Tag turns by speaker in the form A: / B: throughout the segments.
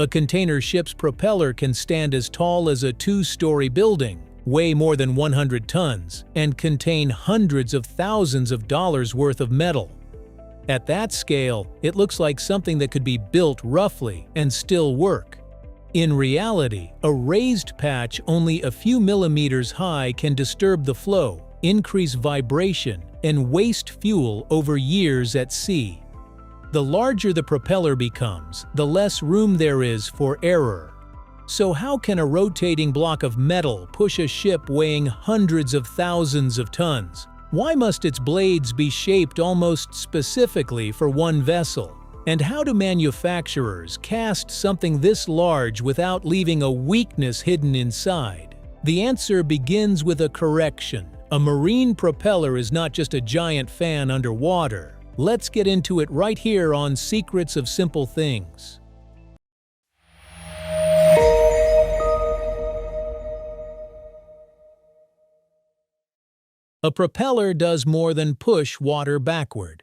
A: A container ship's propeller can stand as tall as a two-story building, weigh more than 100 tons, and contain hundreds of thousands of dollars worth of metal. At that scale, it looks like something that could be built roughly and still work. In reality, a raised patch only a few millimeters high can disturb the flow, increase vibration, and waste fuel over years at sea. The larger the propeller becomes, the less room there is for error. So how can a rotating block of metal push a ship weighing hundreds of thousands of tons? Why must its blades be shaped almost specifically for one vessel? And how do manufacturers cast something this large without leaving a weakness hidden inside? The answer begins with a correction. A marine propeller is not just a giant fan underwater. Let's get into it right here on Secrets of Simple Things. A propeller does more than push water backward.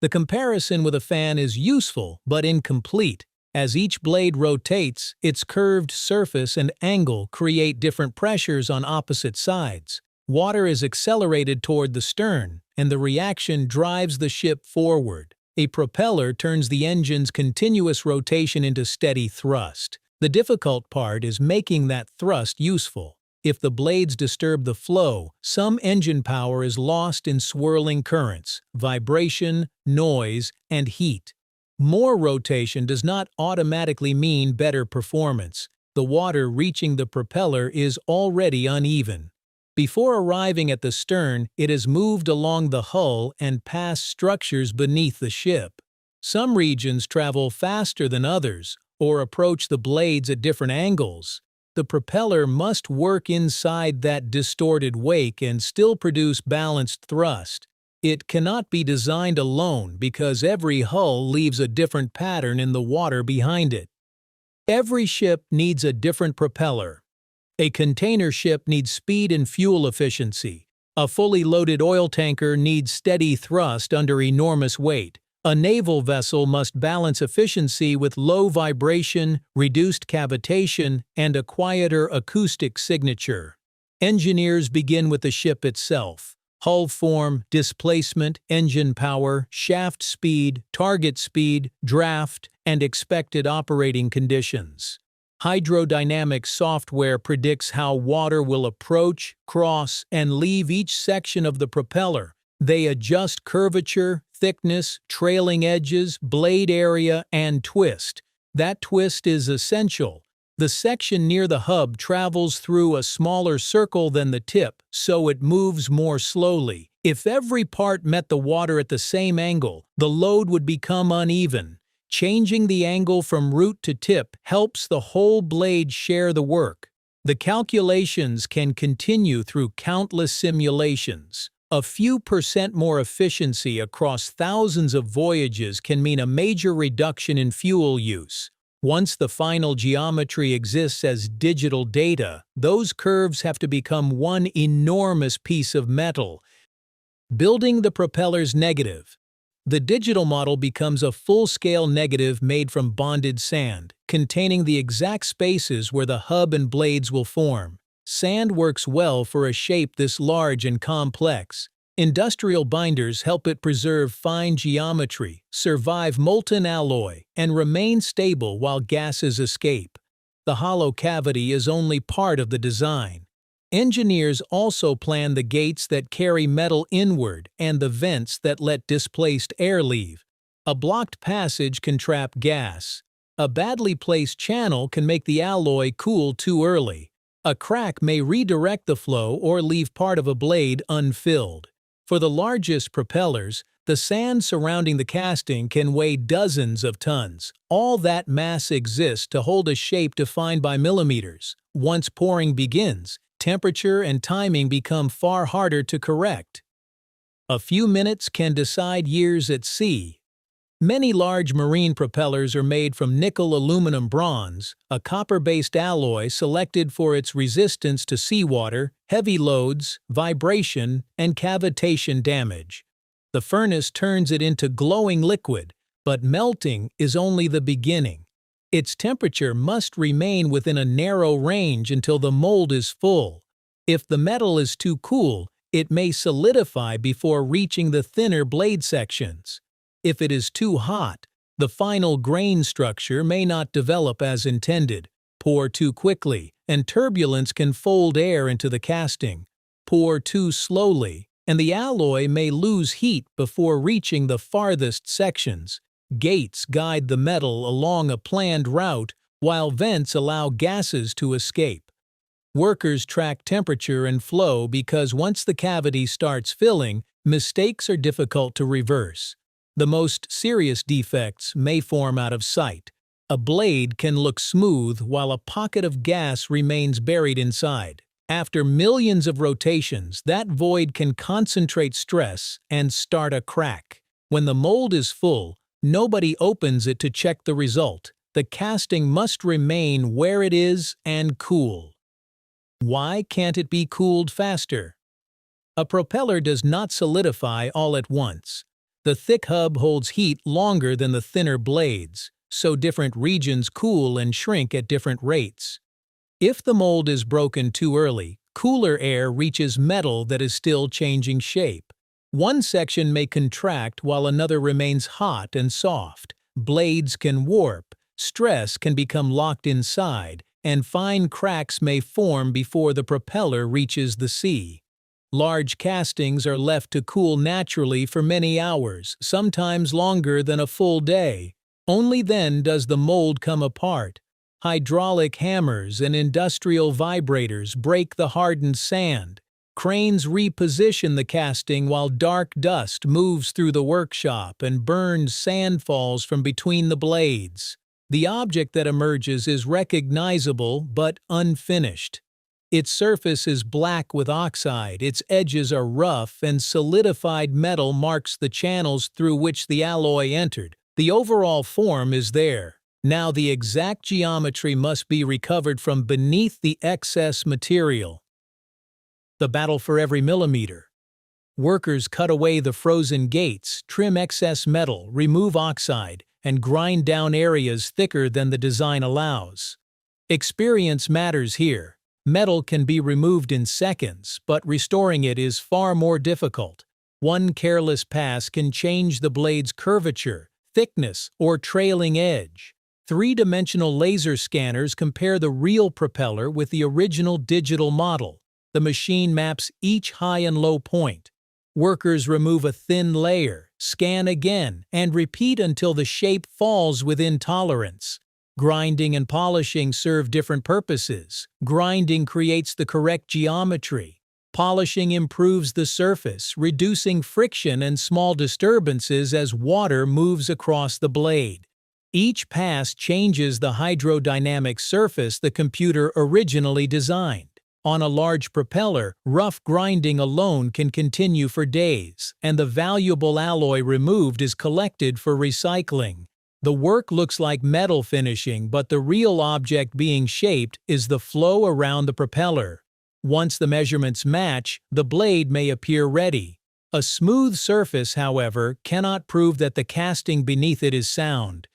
A: The comparison with a fan is useful but incomplete. As each blade rotates, its curved surface and angle create different pressures on opposite sides. Water is accelerated toward the stern, and the reaction drives the ship forward. A propeller turns the engine's continuous rotation into steady thrust. The difficult part is making that thrust useful. If the blades disturb the flow, some engine power is lost in swirling currents, vibration, noise, and heat. More rotation does not automatically mean better performance. The water reaching the propeller is already uneven. Before arriving at the stern, it has moved along the hull and past structures beneath the ship. Some regions travel faster than others, or approach the blades at different angles. The propeller must work inside that distorted wake and still produce balanced thrust. It cannot be designed alone because every hull leaves a different pattern in the water behind it. Every ship needs a different propeller. A container ship needs speed and fuel efficiency. A fully loaded oil tanker needs steady thrust under enormous weight. A naval vessel must balance efficiency with low vibration, reduced cavitation, and a quieter acoustic signature. Engineers begin with the ship itself. Hull form, displacement, engine power, shaft speed, target speed, draft, and expected operating conditions. Hydrodynamic software predicts how water will approach, cross, and leave each section of the propeller. They adjust curvature, thickness, trailing edges, blade area, and twist. That twist is essential. The section near the hub travels through a smaller circle than the tip, so it moves more slowly. If every part met the water at the same angle, the load would become uneven. Changing the angle from root to tip helps the whole blade share the work. The calculations can continue through countless simulations. A few % more efficiency across thousands of voyages can mean a major reduction in fuel use. Once the final geometry exists as digital data, those curves have to become one enormous piece of metal. Building the propeller's negative. The digital model becomes a full-scale negative made from bonded sand, containing the exact spaces where the hub and blades will form. Sand works well for a shape this large and complex. Industrial binders help it preserve fine geometry, survive molten alloy, and remain stable while gases escape. The hollow cavity is only part of the design. Engineers also plan the gates that carry metal inward and the vents that let displaced air leave. A blocked passage can trap gas. A badly placed channel can make the alloy cool too early. A crack may redirect the flow or leave part of a blade unfilled. For the largest propellers, the sand surrounding the casting can weigh dozens of tons. All that mass exists to hold a shape defined by millimeters. Once pouring begins, temperature and timing become far harder to correct. A few minutes can decide years at sea. Many large marine propellers are made from nickel aluminum bronze, a copper-based alloy selected for its resistance to seawater, heavy loads, vibration, and cavitation damage. The furnace turns it into glowing liquid, but melting is only the beginning. Its temperature must remain within a narrow range until the mold is full. If the metal is too cool, it may solidify before reaching the thinner blade sections. If it is too hot, the final grain structure may not develop as intended. Pour too quickly, and turbulence can fold air into the casting. Pour too slowly, and the alloy may lose heat before reaching the farthest sections. Gates guide the metal along a planned route, while vents allow gases to escape. Workers track temperature and flow because once the cavity starts filling, mistakes are difficult to reverse. The most serious defects may form out of sight. A blade can look smooth while a pocket of gas remains buried inside. After millions of rotations, that void can concentrate stress and start a crack. When the mold is full, nobody opens it to check the result. The casting must remain where it is and cool. Why can't it be cooled faster? A propeller does not solidify all at once. The thick hub holds heat longer than the thinner blades, so different regions cool and shrink at different rates. If the mold is broken too early, cooler air reaches metal that is still changing shape. One section may contract while another remains hot and soft. Blades can warp, stress can become locked inside, and fine cracks may form before the propeller reaches the sea. Large castings are left to cool naturally for many hours, sometimes longer than a full day. Only then does the mold come apart. Hydraulic hammers and industrial vibrators break the hardened sand. Cranes reposition the casting while dark dust moves through the workshop and burned sand falls from between the blades. The object that emerges is recognizable but unfinished. Its surface is black with oxide, its edges are rough, and solidified metal marks the channels through which the alloy entered. The overall form is there. Now the exact geometry must be recovered from beneath the excess material. The battle for every millimeter. Workers cut away the frozen gates, trim excess metal, remove oxide, and grind down areas thicker than the design allows. Experience matters here. Metal can be removed in seconds, but restoring it is far more difficult. One careless pass can change the blade's curvature, thickness, or trailing edge. Three-dimensional laser scanners compare the real propeller with the original digital model. The machine maps each high and low point. Workers remove a thin layer, scan again, and repeat until the shape falls within tolerance. Grinding and polishing serve different purposes. Grinding creates the correct geometry. Polishing improves the surface, reducing friction and small disturbances as water moves across the blade. Each pass changes the hydrodynamic surface the computer originally designed. On a large propeller, rough grinding alone can continue for days, and the valuable alloy removed is collected for recycling. The work looks like metal finishing, but the real object being shaped is the flow around the propeller. Once the measurements match, the blade may appear ready. A smooth surface, however, cannot prove that the casting beneath it is sound.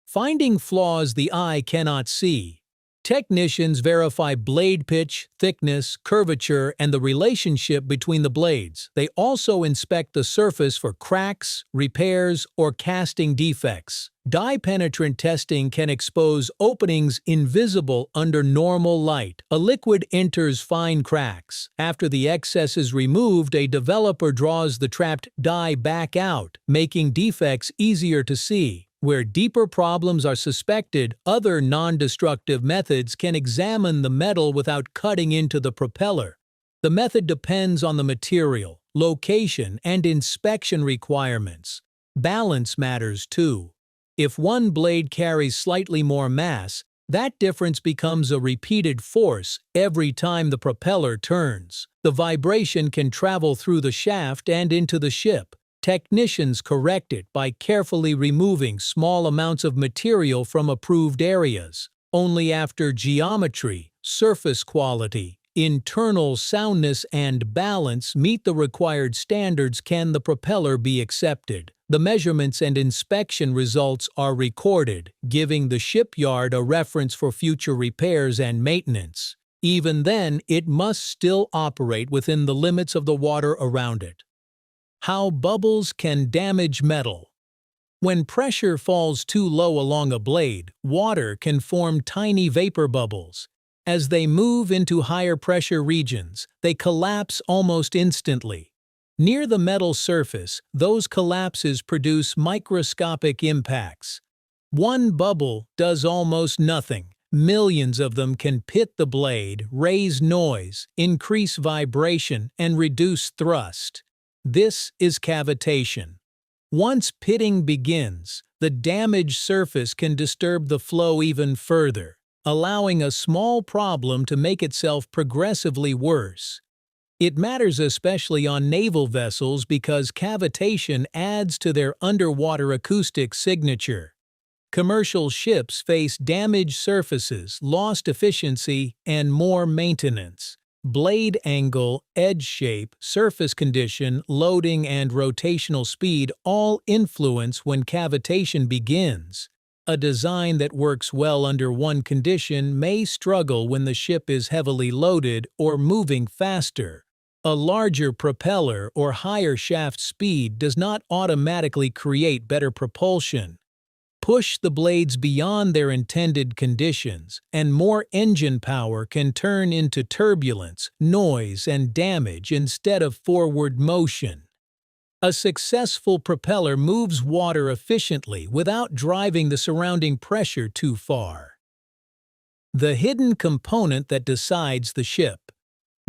A: Finding flaws the eye cannot see. Technicians verify blade pitch, thickness, curvature, and the relationship between the blades. They also inspect the surface for cracks, repairs, or casting defects. Dye-penetrant testing can expose openings invisible under normal light. A liquid enters fine cracks. After the excess is removed, a developer draws the trapped dye back out, making defects easier to see. Where deeper problems are suspected, other non-destructive methods can examine the metal without cutting into the propeller. The method depends on the material, location, and inspection requirements. Balance matters too. If one blade carries slightly more mass, that difference becomes a repeated force every time the propeller turns. The vibration can travel through the shaft and into the ship. Technicians correct it by carefully removing small amounts of material from approved areas. Only after geometry, surface quality, internal soundness, and balance meet the required standards can the propeller be accepted. The measurements and inspection results are recorded, giving the shipyard a reference for future repairs and maintenance. Even then, it must still operate within the limits of the water around it. How bubbles can damage metal. When pressure falls too low along a blade, water can form tiny vapor bubbles. As they move into higher pressure regions, they collapse almost instantly. Near the metal surface, those collapses produce microscopic impacts. One bubble does almost nothing. Millions of them can pit the blade, raise noise, increase vibration, and reduce thrust. This is cavitation. Once pitting begins, the damaged surface can disturb the flow even further, allowing a small problem to make itself progressively worse. It matters especially on naval vessels because cavitation adds to their underwater acoustic signature. Commercial ships face damaged surfaces, lost efficiency, and more maintenance. Blade angle, edge shape, surface condition, loading, and rotational speed all influence when cavitation begins. A design that works well under one condition may struggle when the ship is heavily loaded or moving faster. A larger propeller or higher shaft speed does not automatically create better propulsion. Push the blades beyond their intended conditions, and more engine power can turn into turbulence, noise, and damage instead of forward motion. A successful propeller moves water efficiently without driving the surrounding pressure too far. The hidden component that decides the ship.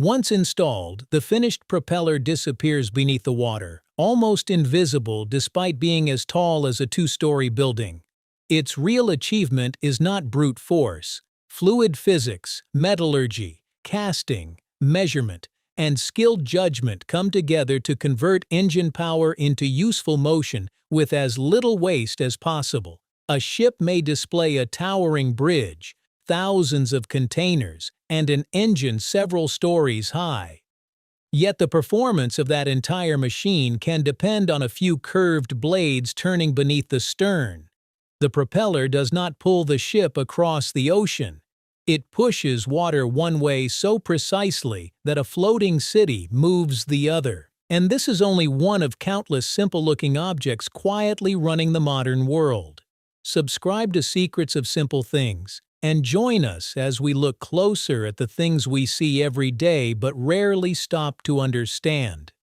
A: Once installed, the finished propeller disappears beneath the water, almost invisible despite being as tall as a two-story building. Its real achievement is not brute force. Fluid physics, metallurgy, casting, measurement, and skilled judgment come together to convert engine power into useful motion with as little waste as possible. A ship may display a towering bridge, thousands of containers, and an engine several stories high. Yet the performance of that entire machine can depend on a few curved blades turning beneath the stern. The propeller does not pull the ship across the ocean. It pushes water one way so precisely that a floating city moves the other. And this is only one of countless simple-looking objects quietly running the modern world. Subscribe to Secrets of Simple Things, and join us as we look closer at the things we see every day but rarely stop to understand.